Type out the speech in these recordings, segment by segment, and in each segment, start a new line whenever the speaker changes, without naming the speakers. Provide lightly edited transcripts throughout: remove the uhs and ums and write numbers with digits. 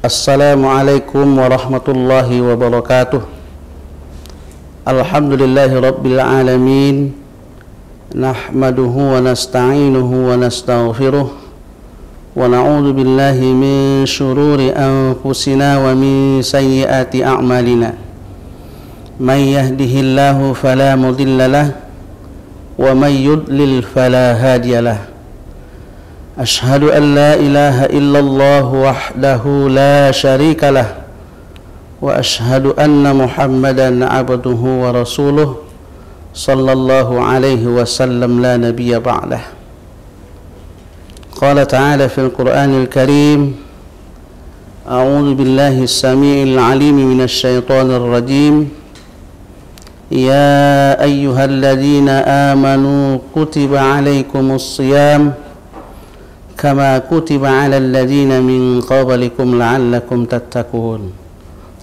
Assalamualaikum warahmatullahi wabarakatuh. Alhamdulillahi rabbil alamin. Nahmaduhu wa nasta'inuhu wa nastaghfiruh. Wa na'udzu billahi min syururi anfusina wa min sayyiati a'malina. May yahdihillahu fala mudilla lahu wa may yudlil fala hadiya lahu. Ashhadu an la ilaha illallah wahdahu la syarika lah wa ashhadu anna Muhammadan abduhu wa rasuluh sallallahu alaihi wasallam la nabiyya ba'dah. Qala ta'ala fil Qur'anil Karim, a'udzu billahi as-sami'il 'alim minasy syaithanir rajim. Ya ayyuhalladzina amanu kutiba 'alaikumus shiyam kama kutiba 'alal ladzina min qablikum la'allakum tattaqun.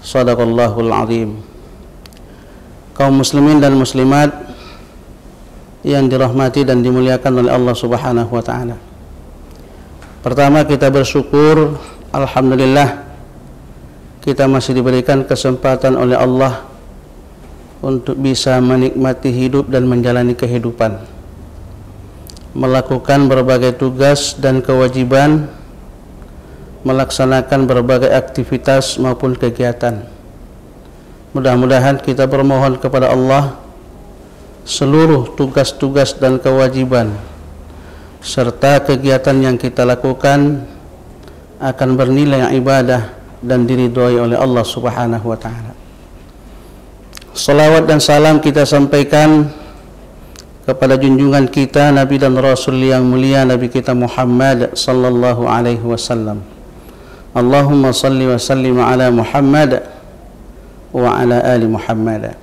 Shadaqallahul azim. Kaum muslimin dan muslimat yang dirahmati dan dimuliakan oleh Allah Subhanahu wa taala. Pertama, kita bersyukur, alhamdulillah kita masih diberikan kesempatan oleh Allah untuk bisa menikmati hidup dan menjalani kehidupan, melakukan berbagai tugas dan kewajiban, melaksanakan berbagai aktivitas maupun kegiatan. Mudah-mudahan kita bermohon kepada Allah seluruh tugas-tugas dan kewajiban serta kegiatan yang kita lakukan akan bernilai ibadah dan diridhoi oleh Allah Subhanahu wa taala. Salawat dan salam kita sampaikan kepada junjungan kita, Nabi dan Rasul yang mulia, Nabi kita Muhammad sallallahu alaihi wasallam. Allahumma salli wa sallim ala Muhammad wa ala ali Muhammad.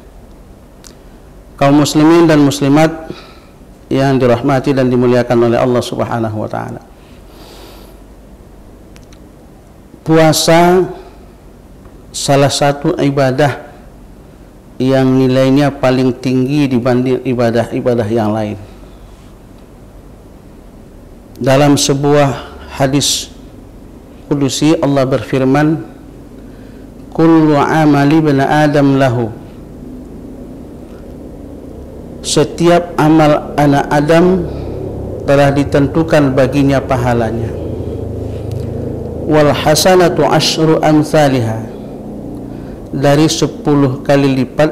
Kaum muslimin dan muslimat yang dirahmati dan dimuliakan oleh Allah Subhanahu wa taala. Puasa salah satu ibadah yang nilainya paling tinggi dibanding ibadah-ibadah yang lain. Dalam sebuah hadis Qudusi Allah berfirman, kullu amali ibn Adam lahu. Setiap amal anak Adam telah ditentukan baginya pahalanya. Wal hasanatu asyru amsalihah, dari 10 kali lipat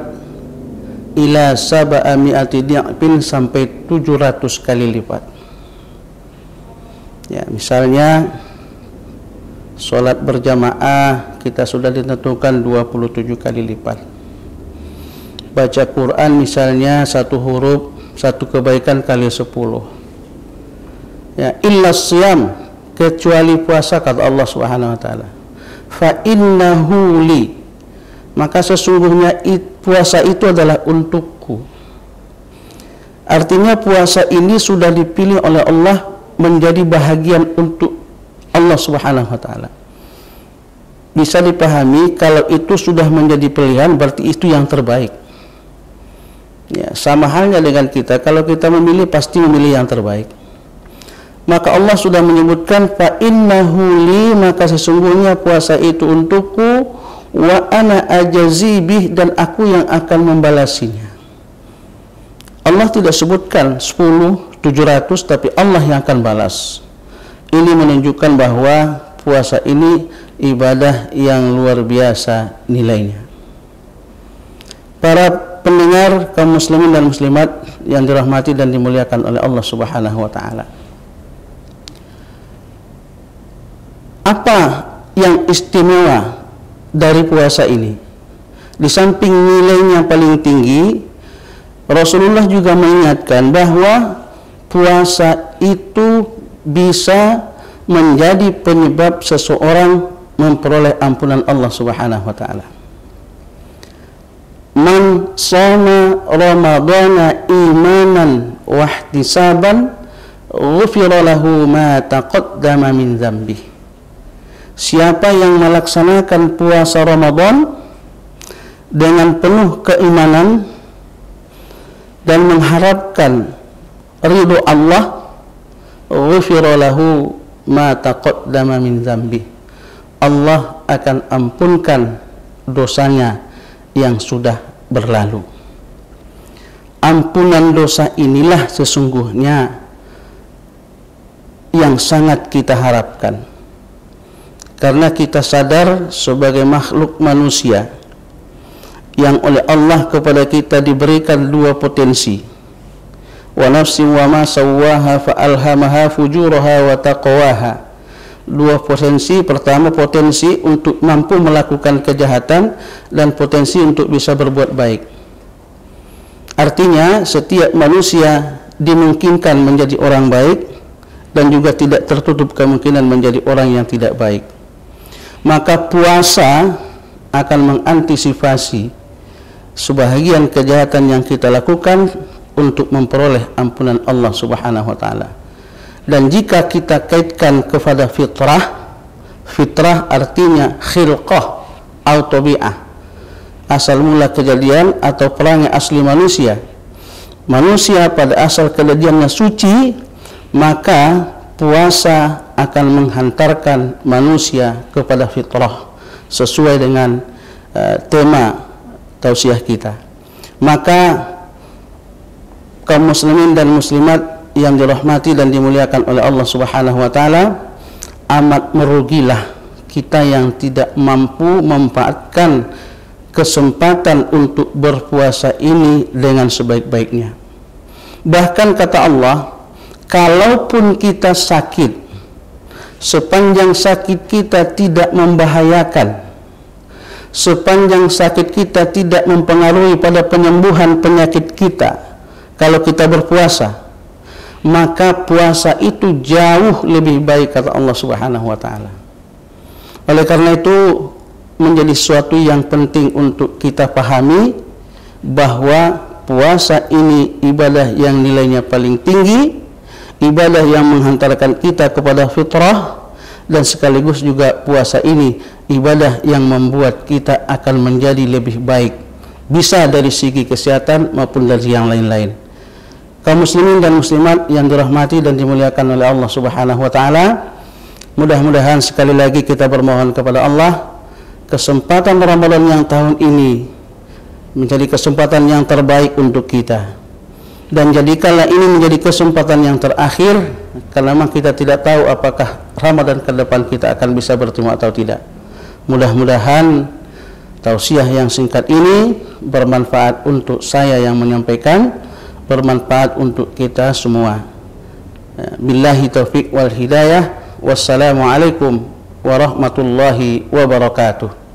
ila sab'a mi'ati di'pin, sampai 700 kali lipat. Ya, misalnya sholat berjamaah kita sudah ditentukan 27 kali lipat. Baca Quran misalnya 1 huruf 1 kebaikan kali 10. Ya, illa siyam, kecuali puasa, kata Allah Subhanahu wa taala. Fa innahu li, maka sesungguhnya puasa itu adalah untukku. Artinya puasa ini sudah dipilih oleh Allah menjadi bahagian untuk Allah Subhanahu wa taala. Bisa dipahami kalau itu sudah menjadi pilihan, berarti itu yang terbaik. Ya, sama halnya dengan kita, kalau kita memilih pasti memilih yang terbaik. Maka Allah sudah menyebutkan fa innahu li, maka sesungguhnya puasa itu untukku, wa ana ajazi bih, dan aku yang akan membalasinya. Allah tidak sebutkan 10, 700, tapi Allah yang akan balas. Ini menunjukkan bahwa puasa ini ibadah yang luar biasa nilainya. Para pendengar, kaum muslimin dan muslimat yang dirahmati dan dimuliakan oleh Allah Subhanahu wa taala. Apa yang istimewa dari puasa ini? Di samping nilainya paling tinggi, Rasulullah juga mengingatkan bahwa puasa itu bisa menjadi penyebab seseorang memperoleh ampunan Allah Subhanahu wa taala. Man shoma ramadhana imanan wa ihtisaban ghufira lahu ma taqaddama min dzambi. Siapa yang melaksanakan puasa Ramadan dengan penuh keimanan dan mengharapkan ridho Allah, ghufira lahu ma taqaddama min dzambi, Allah akan ampunkan dosanya yang sudah berlalu. Ampunan dosa inilah sesungguhnya yang sangat kita harapkan, karena kita sadar sebagai makhluk manusia yang oleh Allah kepada kita diberikan dua potensi. Wa nafsin wa ma sawwaha fa alhamaha fujuraha wa taqwaha. Dua potensi, pertama potensi untuk mampu melakukan kejahatan dan potensi untuk bisa berbuat baik. Artinya setiap manusia dimungkinkan menjadi orang baik dan juga tidak tertutup kemungkinan menjadi orang yang tidak baik. Maka puasa akan mengantisipasi sebahagian kejahatan yang kita lakukan untuk memperoleh ampunan Allah Subhanahu wa taala. Dan jika kita kaitkan kepada fitrah, fitrah artinya khilqah atau tabi'ah, asal mula kejadian atau perangai asli manusia. Manusia pada asal kejadiannya suci, maka puasa akan menghantarkan manusia kepada fitrah sesuai dengan tema tausiah kita. Maka kaum muslimin dan muslimat yang dirahmati dan dimuliakan oleh Allah Subhanahu wa taala, amat merugilah kita yang tidak mampu memanfaatkan kesempatan untuk berpuasa ini dengan sebaik-baiknya. Bahkan kata Allah, kalaupun kita sakit, sepanjang sakit kita tidak membahayakan, sepanjang sakit kita tidak mempengaruhi pada penyembuhan penyakit kita, kalau kita berpuasa, maka puasa itu jauh lebih baik kata Allah Subhanahu wa taala. Oleh karena itu menjadi sesuatu yang penting untuk kita pahami bahwa puasa ini ibadah yang nilainya paling tinggi, ibadah yang menghantarkan kita kepada fitrah, dan sekaligus juga puasa ini ibadah yang membuat kita akan menjadi lebih baik, bisa dari segi kesehatan maupun dari yang lain-lain. Kaum muslimin dan muslimat yang dirahmati dan dimuliakan oleh Allah Subhanahu wa taala, mudah-mudahan sekali lagi kita bermohon kepada Allah, kesempatan Ramadan yang tahun ini menjadi kesempatan yang terbaik untuk kita, dan jadikanlah ini menjadi kesempatan yang terakhir, karena memang kita tidak tahu apakah Ramadan ke depan kita akan bisa bertemu atau tidak. Mudah-mudahan tausiah yang singkat ini bermanfaat untuk saya yang menyampaikan, bermanfaat untuk kita semua. Billahi taufiq wal hidayah. Wassalamualaikum warahmatullahi wabarakatuh.